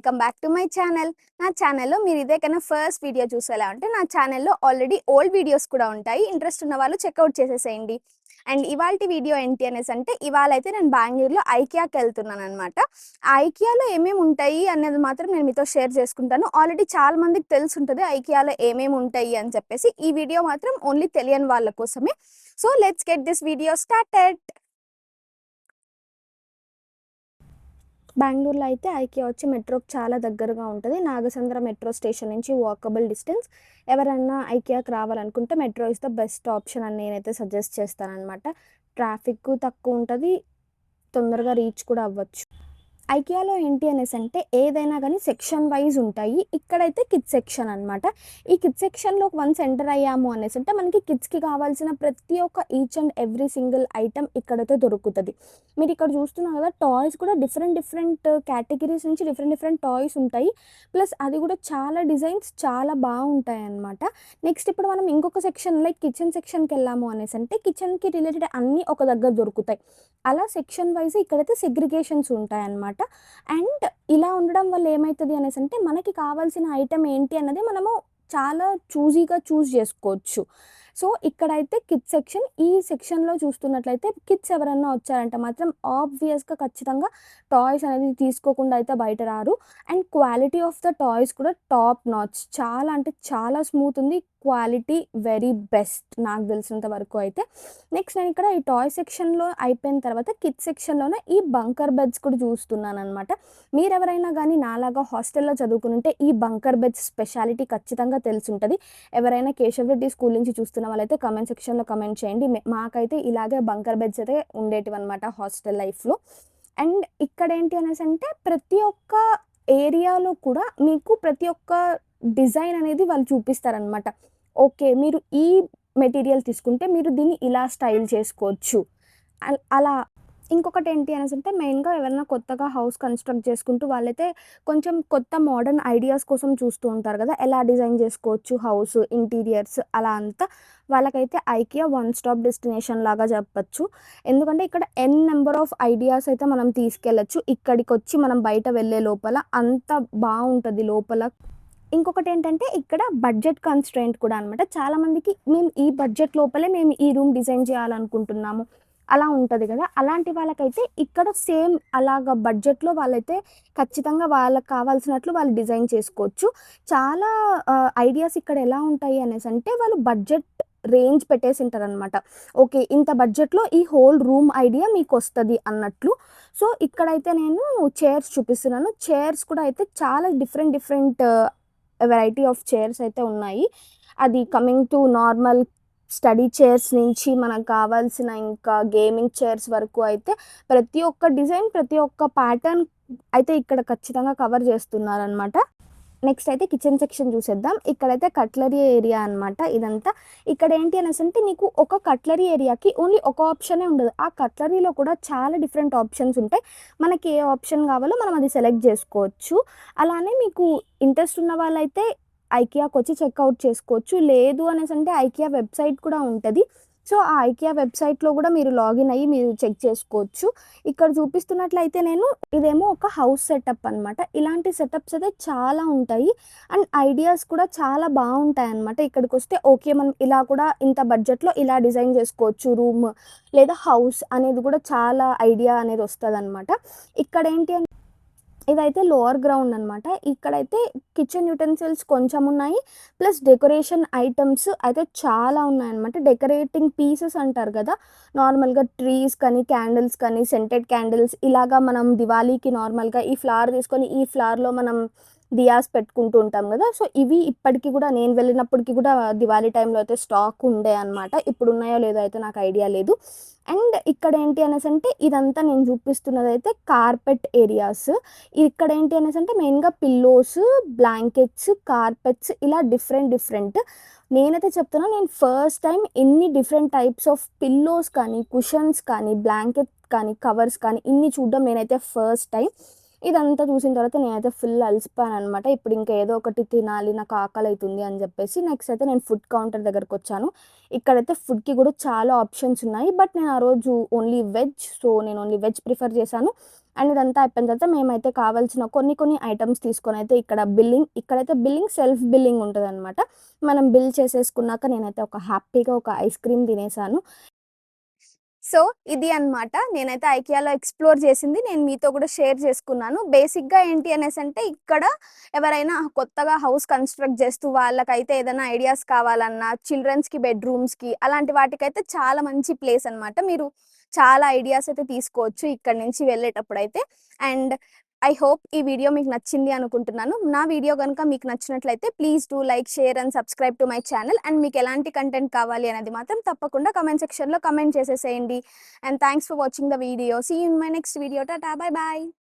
Welcome back to my channel. నా ఛానల్లో మీరు ఇదే కన్నా ఫస్ట్ వీడియో చూసేలా ఉంటే నా ఛానల్లో ఆల్రెడీ ఓల్డ్ వీడియోస్ కూడా ఉంటాయి. ఇంట్రెస్ట్ ఉన్న వాళ్ళు చెక్అవుట్ చేసేసేయండి. అండ్ ఇవాల్టి వీడియో ఏంటి అనేసి అంటే ఇవాళ అయితే నేను బెంగళూరులో ఐకియాకి వెళ్తున్నాను అనమాట. ఆ ఐకియాలో ఏమేమి ఉంటాయి అనేది మాత్రం నేను మీతో షేర్ చేసుకుంటాను. ఆల్రెడీ చాలా మందికి తెలిసి ఉంటుంది ఐకియాలో ఏమేమి ఉంటాయి అని చెప్పేసి. ఈ వీడియో మాత్రం ఓన్లీ తెలియని వాళ్ళ కోసమే. So let's get this video started. బెంగళూరులో అయితే ఐకియా వచ్చి మెట్రోకి చాలా దగ్గరగా ఉంటుంది. నాగసంద్ర మెట్రో స్టేషన్ నుంచి వాకబుల్ డిస్టెన్స్. ఎవరన్నా ఐకియాకి రావాలనుకుంటే metro is the best option అని నేనైతే సజెస్ట్ చేస్తానన్నమాట. ట్రాఫిక్ తక్కువ ఉంటుంది, తొందరగా రీచ్ కూడా అవ్వచ్చు. ఐకియాలో ఏంటి అనేసి అంటే ఏదైనా కానీ సెక్షన్ వైజ్ ఉంటాయి. ఇక్కడైతే కిడ్స్ సెక్షన్ అనమాట. ఈ కిడ్స్ సెక్షన్లోకి వన్స్ ఎంటర్ అయ్యాము అనేసి అంటే మనకి కిడ్స్కి కావాల్సిన ప్రతి ఒక్క each and every single item ఇక్కడైతే దొరుకుతుంది. మీరు ఇక్కడ చూస్తున్నారు కదా, టాయ్స్ కూడా డిఫరెంట్ కేటగిరీస్ నుంచి డిఫరెంట్ టాయ్స్ ఉంటాయి. ప్లస్ అది కూడా చాలా డిజైన్స్ చాలా బాగుంటాయి అన్నమాట. నెక్స్ట్ ఇప్పుడు మనం ఇంకొక సెక్షన్ లైక్ కిచెన్ సెక్షన్కి వెళ్ళాము అనేసి అంటే కిచెన్కి రిలేటెడ్ అన్నీ ఒక దగ్గర దొరుకుతాయి. అలా సెక్షన్ వైజ్ ఇక్కడైతే సెగ్రిగేషన్స్ ఉంటాయి అన్నమాట. అండ్ ఇలా ఉండడం వల్ల ఏమవుతుంది అనేసి అంటే మనకి కావాల్సిన ఐటెం ఏంటి అన్నది మనము చాలా చూజీగా చూస్ చేసుకోవచ్చు. సో ఇక్కడైతే కిడ్స్ సెక్షన్, ఈ సెక్షన్లో చూస్తున్నట్లయితే కిడ్స్ ఎవరన్నా వచ్చారంటే మాత్రం ఆబ్వియస్గా ఖచ్చితంగా టాయ్స్ అనేది తీసుకోకుండా అయితే బయట రారు. And quality of the toys కూడా టాప్ నాచ్, చాలా అంటే చాలా స్మూత్ ఉంది. క్వాలిటీ వెరీ బెస్ట్ నాకు తెలిసినంత వరకు అయితే. నెక్స్ట్ నేను ఇక్కడ ఈ టాయ్ సెక్షన్లో అయిపోయిన తర్వాత కిడ్స్ సెక్షన్లోనే ఈ బంకర్ బెడ్స్ కూడా చూస్తున్నాను అనమాట. మీరు ఎవరైనా కానీ నాలాగా హాస్టల్లో చదువుకుంటే ఈ బంకర్ బెడ్స్ స్పెషాలిటీ ఖచ్చితంగా తెలిసి ఉంటుంది. ఎవరైనా కేశవ్ రెడ్డి స్కూల్ నుంచి చూస్తున్న వాళ్ళైతే కమెంట్ సెక్షన్లో కమెంట్ చేయండి. మాకైతే ఇలాగే బంకర్ బెడ్స్ అయితే ఉండేటివి అనమాట హాస్టల్ లైఫ్లో. అండ్ ఇక్కడ ఏంటి అనేసి అంటే ప్రతి ఒక్క ఏరియాలో కూడా మీకు ప్రతి ఒక్క డిజైన్ అనేది వాళ్ళు చూపిస్తారనమాట. ఓకే, మీరు ఈ మెటీరియల్ తీసుకుంటే మీరు దీన్ని ఇలా స్టైల్ చేసుకోవచ్చు అలా. ఇంకొకటి ఏంటి అనేసి అంటే మెయిన్గా ఎవరైనా కొత్తగా హౌస్ కన్స్ట్రక్ట్ చేసుకుంటూ వాళ్ళైతే కొంచెం కొత్త మోడర్న్ ఐడియాస్ కోసం చూస్తూ ఉంటారు కదా, ఎలా డిజైన్ చేసుకోవచ్చు హౌస్ ఇంటీరియర్స్ అలా అంతా. వాళ్ళకైతే ఐకియా వన్ స్టాప్ డెస్టినేషన్ లాగా చెప్పచ్చు. ఎందుకంటే ఇక్కడ ఎన్ నెంబర్ ఆఫ్ ఐడియాస్ అయితే మనం తీసుకెళ్ళచ్చు. ఇక్కడికి వచ్చి మనం బయట వెళ్ళే లోపల అంత బాగుంటుంది లోపల. ఇంకొకటి ఏంటంటే ఇక్కడ బడ్జెట్ కన్స్ట్రెయింట్ కూడా అనమాట. చాలామందికి మేము ఈ బడ్జెట్ లోపలే మేము ఈ రూమ్ డిజైన్ చేయాలనుకుంటున్నాము అలా ఉంటుంది కదా, అలాంటి వాళ్ళకైతే ఇక్కడ సేమ్ అలాగ బడ్జెట్లో వాళ్ళైతే ఖచ్చితంగా వాళ్ళకి కావాల్సినట్లు వాళ్ళు డిజైన్ చేసుకోవచ్చు. చాలా ఐడియాస్ ఇక్కడ ఎలా ఉంటాయి అనేసి అంటే వాళ్ళు బడ్జెట్ రేంజ్ పెట్టేసి ఉంటారనమాట. ఓకే, ఇంత బడ్జెట్లో ఈ హోల్ రూమ్ ఐడియా మీకు వస్తుంది అన్నట్లు. సో ఇక్కడైతే నేను చైర్స్ చూపిస్తున్నాను. చైర్స్ కూడా అయితే చాలా డిఫరెంట్ వెరైటీ ఆఫ్ చైర్స్ అయితే ఉన్నాయి. అది coming to normal study chairs నుంచి మనకు కావాల్సిన ఇంకా గేమింగ్ చైర్స్ వరకు అయితే ప్రతి ఒక్క డిజైన్ ప్రతి ఒక్క ప్యాటర్న్ అయితే ఇక్కడ ఖచ్చితంగా కవర్ చేస్తున్నారనమాట. నెక్స్ట్ అయితే కిచెన్ సెక్షన్ చూసేద్దాం. ఇక్కడైతే కట్లరీ ఏరియా అనమాట ఇదంతా. ఇక్కడ ఏంటి అనేసి అంటే నీకు ఒక కట్లరీ ఏరియాకి ఓన్లీ ఒక ఆప్షనే ఉండదు. ఆ కట్లరీలో కూడా చాలా డిఫరెంట్ ఆప్షన్స్ ఉంటాయి. మనకి ఏ ఆప్షన్ కావాలో మనం అది సెలెక్ట్ చేసుకోవచ్చు. అలానే మీకు ఇంట్రెస్ట్ ఉన్న వాళ్ళైతే ఐకియాకి వచ్చి చెక్అవుట్ చేసుకోవచ్చు. లేదు అనేసి అంటే ఐకియా వెబ్సైట్ కూడా ఉంటుంది. సో ఆ ఐకియా వెబ్సైట్లో కూడా మీరు లాగిన్ అయ్యి మీరు చెక్ చేసుకోవచ్చు. ఇక్కడ చూపిస్తున్నట్లయితే నేను ఇదేమో ఒక హౌస్ సెటప్ అనమాట. ఇలాంటి సెటప్స్ అయితే చాలా ఉంటాయి అండ్ ఐడియాస్ కూడా చాలా బాగుంటాయి అనమాట. ఇక్కడికి వస్తే ఓకే మనం ఇలా కూడా ఇంత బడ్జెట్లో ఇలా డిజైన్ చేసుకోవచ్చు రూమ్ లేదా హౌస్ అనేది కూడా చాలా ఐడియా అనేది వస్తుంది అనమాట. ఇక్కడ ఏంటి అంటే ఇదైతే లోవర్ గ్రౌండ్ అనమాట. ఇక్కడైతే కిచెన్ యూటెన్సిల్స్ కొంచెం ఉన్నాయి, ప్లస్ డెకరేషన్ ఐటమ్స్ అయితే చాలా ఉన్నాయన్నమాట. డెకరేటింగ్ పీసెస్ అంటారు కదా, నార్మల్గా ట్రీస్ కానీ క్యాండిల్స్ కానీ సెంటెడ్ క్యాండిల్స్ ఇలాగా మనం దివాళీకి నార్మల్గా ఈ ఫ్లవర్ తీసుకొని ఈ ఫ్లవర్లో మనం దియాస్ పెట్టుకుంటూ ఉంటాం కదా. సో ఇవి ఇప్పటికీ కూడా నేను వెళ్ళినప్పటికీ కూడా దివాళీ టైంలో అయితే స్టాక్ ఉండే అనమాట. ఇప్పుడు ఉన్నాయో లేదో అయితే నాకు ఐడియా లేదు. అండ్ ఇక్కడ ఏంటి అనేసి అంటే ఇదంతా నేను చూపిస్తున్నది అయితే కార్పెట్ ఏరియాస్. ఇక్కడ ఏంటి అనేసి అంటే మెయిన్గా పిల్లోస్, బ్లాంకెట్స్, కార్పెట్స్ ఇలా డిఫరెంట్. నేనైతే చెప్తున్నా, నేను ఫస్ట్ టైం ఇన్ని డిఫరెంట్ టైప్స్ ఆఫ్ పిల్లోస్ కానీ కుషన్స్ కానీ బ్లాంకెట్ కానీ కవర్స్ కానీ ఇన్ని చూడడం నేనైతే ఫస్ట్ టైం. ఇదంతా చూసిన తర్వాత నేనైతే ఫుల్ అలసిపోయాను అనమాట. ఇప్పుడు ఇంకా ఏదో ఒకటి తినాలి, నాకు ఆకలి అవుతుంది అని చెప్పేసి నెక్స్ట్ అయితే నేను ఫుడ్ కౌంటర్ దగ్గరకు వచ్చాను. ఇక్కడైతే ఫుడ్కి కూడా చాలా ఆప్షన్స్ ఉన్నాయి. బట్ నేను ఆ రోజు ఓన్లీ వెజ్, సో నేను ఓన్లీ వెజ్ ప్రిఫర్ చేశాను. అండ్ ఇదంతా అయిపోయిన తర్వాత మేమైతే కావాల్సిన కొన్ని ఐటమ్స్ తీసుకొనైతే ఇక్కడైతే బిల్లింగ్ సెల్ఫ్ బిల్లింగ్ ఉంటదనమాట. మనం బిల్ చేసేసుకున్నాక నేనైతే హ్యాపీగా ఒక ఐస్ క్రీమ్ తినేసాను. సో, ఇది అన్నమాట. నేనైతే ఐకియాలో ఎక్స్‌ప్లోర్ చేసింది నేను మీతో కూడా షేర్ చేసుకున్నాను. బేసిక్‌గా ఏంటి అనేసంటే ఇక్కడ ఎవరైనా కొత్తగా హౌస్ కన్‌స్ట్రక్ట్ చేస్తూ వాళ్ళకైతే ఏదైనా ఐడియాస్ కావాలన్నా, చిల్డ్రన్స్‌కి బెడ్‌రూమ్స్‌కి అలాంటి వాటికైతే చాలా మంచి ప్లేస్ అన్నమాట. మీరు చాలా ఐడియాస్ అయితే తీసుకోవచ్చు ఇక్కడి నుంచి వెళ్ళేటప్పుడైతే. అండ్ ఐ హోప్ ఈ వీడియో మీకు నచ్చింది అనుకుంటున్నాను. నా వీడియో గనుక మీకు నచ్చినట్లయితే please do like, share and subscribe to my channel. And మీకు ఎలాంటి కంటెంట్ కావాలి అనేది మాత్రం తప్పకుండా కామెంట్ సెక్షన్‌లో కామెంట్ చేసేసేయండి. And thanks for watching the video. See you in my next video. Tata, bye bye.